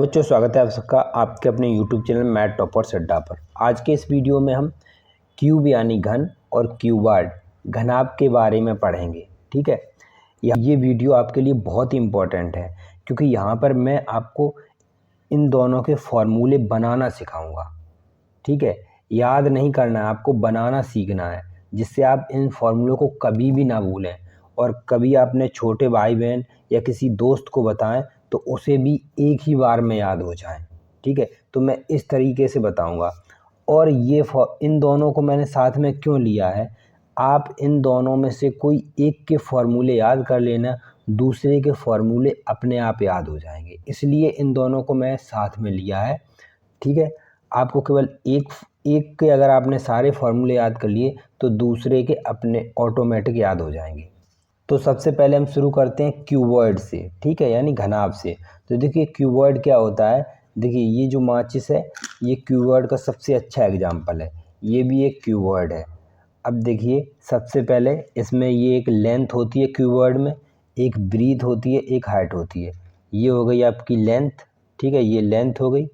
बच्चों, स्वागत है आप सबका आपके अपने YouTube चैनल मैथ टॉपर्स अड्डा पर। आज के इस वीडियो में हम क्यूब यानी घन और क्यूबॉइड घनाभ के बारे में पढ़ेंगे। ठीक है, ये वीडियो आपके लिए बहुत ही इम्पोर्टेंट है क्योंकि यहाँ पर मैं आपको इन दोनों के फॉर्मूले बनाना सिखाऊंगा। ठीक है, याद नहीं करना है, आपको बनाना सीखना है जिससे आप इन फॉर्मूलों को कभी भी ना भूलें और कभी अपने छोटे भाई बहन या किसी दोस्त को बताएं तो उसे भी एक ही बार में याद हो जाए। ठीक है, तो मैं इस तरीके से बताऊंगा। और इन दोनों को मैंने साथ में क्यों लिया है, आप इन दोनों में से कोई एक के फॉर्मूले याद कर लेना, दूसरे के फॉर्मूले अपने आप याद हो जाएंगे, इसलिए इन दोनों को मैं साथ में लिया है। ठीक है, आपको केवल एक के अगर आपने सारे फॉर्मूले याद कर लिए तो दूसरे के अपने ऑटोमेटिक याद हो जाएंगे। तो सबसे पहले हम शुरू करते हैं क्यूबॉइड से। ठीक है, यानी घनाभ से। तो देखिए क्यूबॉइड क्या होता है। देखिए ये जो माचिस है ये क्यूबॉइड का सबसे अच्छा एग्जाम्पल है, ये भी एक क्यूबॉइड है। अब देखिए सबसे पहले इसमें ये एक लेंथ होती है क्यूबॉइड में, एक ब्रीथ होती है, एक हाइट होती है। ये हो गई आपकी लेंथ। ठीक है, ये लेंथ हो गई,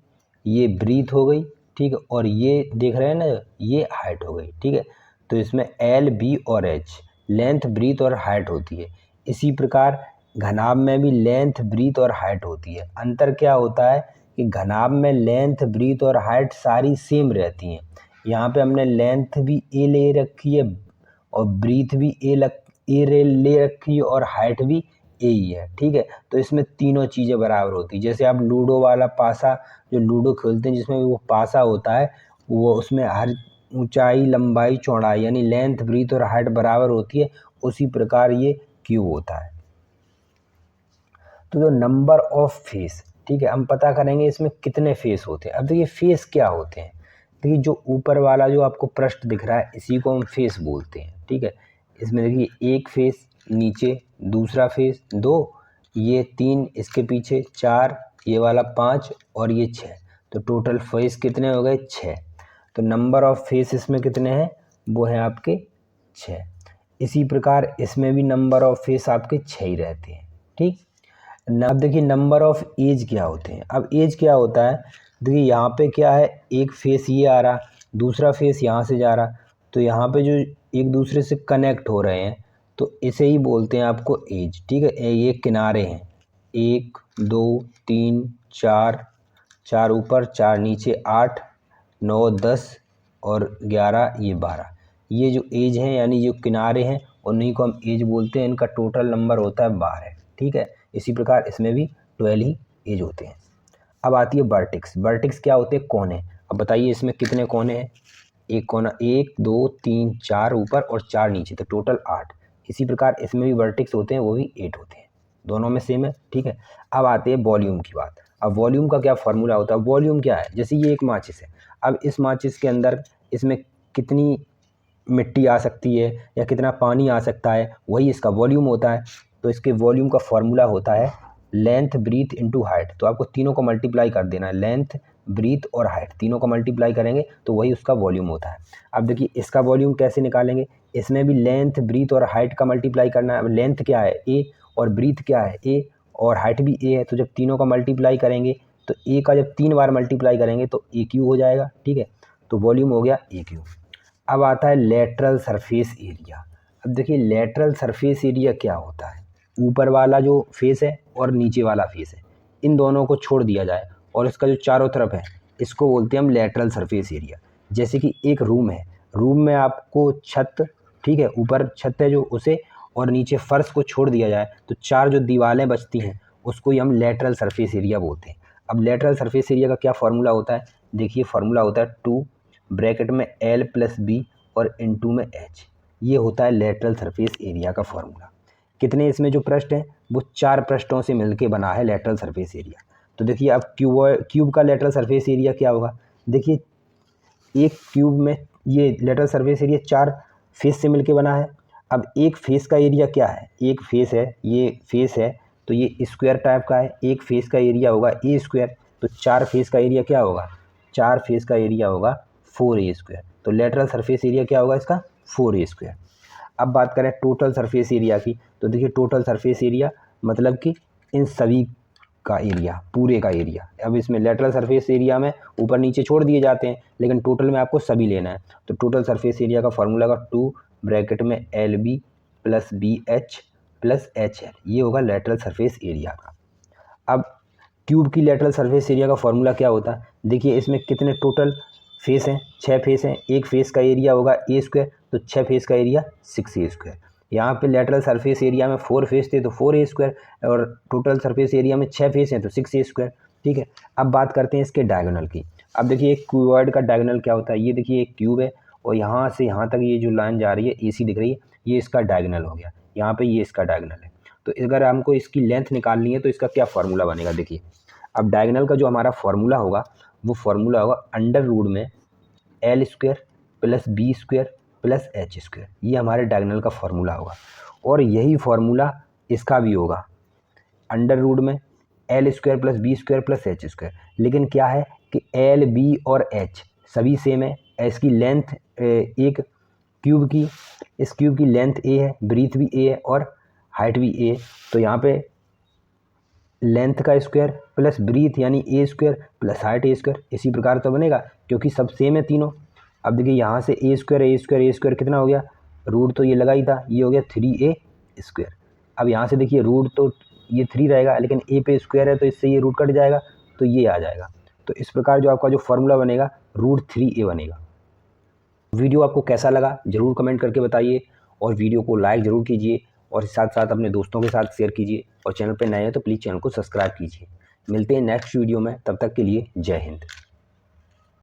ये ब्रीथ हो गई। ठीक है, और ये देख रहे हैं ना, ये हाइट हो गई। ठीक है, तो इसमें एल बी और एच लेंथ ब्रीथ और हाइट होती है। इसी प्रकार घनाभ में भी लेंथ ब्रीथ और हाइट होती है। अंतर क्या होता है कि घनाभ में लेंथ ब्रीथ और हाइट सारी सेम रहती हैं। यहाँ पे हमने लेंथ भी ए ले रखी है और ब्रीथ भी ले रखी है और हाइट भी ए ही है। ठीक है, तो इसमें तीनों चीज़ें बराबर होती है। जैसे आप लूडो वाला पासा, जो लूडो खेलते हैं जिसमें वो पासा होता है, वो उसमें हर ऊंचाई लंबाई चौड़ाई यानी लेंथ ब्रीथ और हाइट बराबर होती है, उसी प्रकार ये क्यूब होता है। तो जो नंबर ऑफ फेस, ठीक है, हम पता करेंगे इसमें कितने फेस होते हैं। अब देखिए फेस क्या होते हैं। देखिए जो ऊपर वाला जो आपको पृष्ठ दिख रहा है इसी को हम फेस बोलते हैं। ठीक है, इसमें देखिए एक फेस, नीचे दूसरा फेस, दो, ये तीन, इसके पीछे चार, ये वाला पाँच और ये छः। तो टोटल फेस कितने हो गए? छः। तो नंबर ऑफ फेस इसमें कितने हैं? वो हैं आपके छः। इसी प्रकार इसमें भी नंबर ऑफ फेस आपके छः ही रहते हैं। ठीक, अब देखिए नंबर ऑफ एज क्या होते हैं। अब एज क्या होता है, देखिए यहाँ पे क्या है, एक फेस ये आ रहा, दूसरा फेस यहाँ से जा रहा, तो यहाँ पे जो एक दूसरे से कनेक्ट हो रहे हैं तो इसे ही बोलते हैं आपको एज। ठीक है, ये किनारे हैं, एक दो तीन चार, चार ऊपर चार नीचे, आठ नौ दस और 11, ये 12, ये जो एज हैं यानी जो किनारे हैं उन्हीं को हम एज बोलते हैं। इनका टोटल नंबर होता है 12। ठीक है, इसी प्रकार इसमें भी 12 ही एज होते हैं। अब आती है वर्टेक्स। वर्टेक्स क्या होते हैं? कोने। अब बताइए इसमें कितने कोने हैं? एक कोना, एक दो तीन चार ऊपर और चार नीचे, तो टोटल 8। इसी प्रकार इसमें भी वर्टेक्स होते हैं, वो भी 8 होते हैं, दोनों में सेम है। ठीक है, अब आते हैं वॉल्यूम की बात। अब वॉल्यूम का क्या फॉर्मूला होता है? वॉल्यूम क्या है, जैसे ये एक माचिस है, अब इस माचिस के अंदर इसमें कितनी मिट्टी आ सकती है या कितना पानी आ सकता है, वही इसका वॉल्यूम होता है। तो इसके वॉल्यूम का फॉर्मूला होता है लेंथ ब्रीथ इनटू हाइट। तो आपको तीनों को मल्टीप्लाई कर देना है, लेंथ ब्रीथ और हाइट तीनों को मल्टीप्लाई करेंगे तो वही उसका वॉल्यूम होता है। अब देखिए इसका वॉल्यूम कैसे निकालेंगे, इसमें भी लेंथ ब्रीथ और हाइट का मल्टीप्लाई करना है। अब लेंथ क्या है? ए, और ब्रीथ क्या है? ए, और हाइट भी ए है। तो जब तीनों का मल्टीप्लाई करेंगे तो ए का जब 3 बार मल्टीप्लाई करेंगे तो ए क्यू हो जाएगा। ठीक है, तो वॉल्यूम हो गया ए क्यू। अब आता है लेटरल सरफेस एरिया। अब देखिए लेटरल सरफेस एरिया क्या होता है, ऊपर वाला जो फेस है और नीचे वाला फेस है, इन दोनों को छोड़ दिया जाए और इसका जो चारों तरफ है इसको बोलते हैं हम लेटरल सरफेस एरिया। जैसे कि एक रूम है, रूम में आपको छत, ठीक है, ऊपर छत है जो उसे, और नीचे फर्श को छोड़ दिया जाए तो चार जो दीवारें बचती हैं उसको ही हम लेटरल सरफेस एरिया बोलते हैं। अब लेटरल सरफेस एरिया का क्या फार्मूला होता है? देखिए फार्मूला होता है 2 ब्रैकेट में एल प्लस बी और इनटू में एच। ये होता है लेटरल सरफेस एरिया का फॉर्मूला। कितने इसमें जो पृष्ठ हैं वो 4 पृष्ठों से मिलके बना है लेटरल सरफेस एरिया। तो देखिए अब क्यूब का लेटरल सरफेस एरिया क्या होगा। देखिए एक क्यूब में ये लेटरल सरफेस एरिया 4 फेस से मिलके बना है। अब एक फेस का एरिया क्या है, एक फेस है, ये फेस है तो ये स्क्वायर टाइप का है, एक फेस का एरिया होगा ए स्क्वायर। तो 4 फेस का एरिया क्या होगा? 4 फेस का एरिया होगा 4a स्क्वायर। तो लेटरल सरफेस एरिया क्या होगा इसका? 4a square. अब बात करें टोटल सरफेस एरिया की, तो देखिए टोटल सरफेस एरिया मतलब कि इन सभी का एरिया, पूरे का एरिया। अब इसमें लेटरल सरफेस एरिया में ऊपर नीचे छोड़ दिए जाते हैं, लेकिन टोटल में आपको सभी लेना है। तो टोटल सरफेस एरिया का फॉर्मूला का 2 ब्रैकेट में LB + BH + HL, ये होगा लेटरल सरफेस एरिया का। अब क्यूब की लेटरल सरफेस एरिया का फॉर्मूला क्या होता है, देखिए इसमें कितने टोटल फेस हैं, 6 फेस हैं। एक फेस का एरिया होगा A², तो 6 फेस का एरिया 6A²। यहाँ पे लेटरल सरफेस एरिया में 4 फेस थे तो 4A², और टोटल सरफेस एरिया में 6 फेस हैं तो 6A²। ठीक है, अब बात करते हैं इसके डायगोनल की। अब देखिए एक क्यूबॉइड का डायगोनल क्या होता है, ये देखिए एक क्यूब है और यहाँ से यहाँ तक ये जो लाइन जा रही है AC दिख रही है, ये इसका डायगोनल हो गया। यहाँ पे ये इसका डायगोनल है। तो अगर हमको इसकी लेंथ निकालनी है तो इसका क्या फार्मूला बनेगा, देखिए अब डायगोनल का जो हमारा फार्मूला होगा वो फार्मूला होगा अंडर रूट में L² + B² + H²। ये हमारे डायगोनल का फार्मूला होगा, और यही फार्मूला इसका भी होगा अंडर रूट में L² + B² + H²। लेकिन क्या है कि L, B और H सभी सेम है। इसकी लेंथ एक क्यूब की, इस क्यूब की लेंथ A है, ब्रीथ भी A है और हाइट भी A है। तो यहाँ पे लेंथ का स्क्वायर प्लस ब्रीथ यानी A² प्लस हाइट A², इसी प्रकार तो बनेगा क्योंकि सब सेम है तीनों। अब देखिए यहाँ से A² कितना हो गया, रूट तो ये लगा ही था, ये हो गया 3A²। अब यहाँ से देखिए रूट तो ये 3 रहेगा, लेकिन A पे स्क्वायर है तो इससे ये रूट कट जाएगा, तो ये आ जाएगा। तो इस प्रकार जो आपका जो फार्मूला बनेगा √3A बनेगा। वीडियो आपको कैसा लगा ज़रूर कमेंट करके बताइए, और वीडियो को लाइक ज़रूर कीजिए, और साथ साथ अपने दोस्तों के साथ शेयर कीजिए, और चैनल पर नए हैं तो प्लीज़ चैनल को सब्सक्राइब कीजिए। मिलते हैं नेक्स्ट वीडियो में, तब तक के लिए जय हिंद।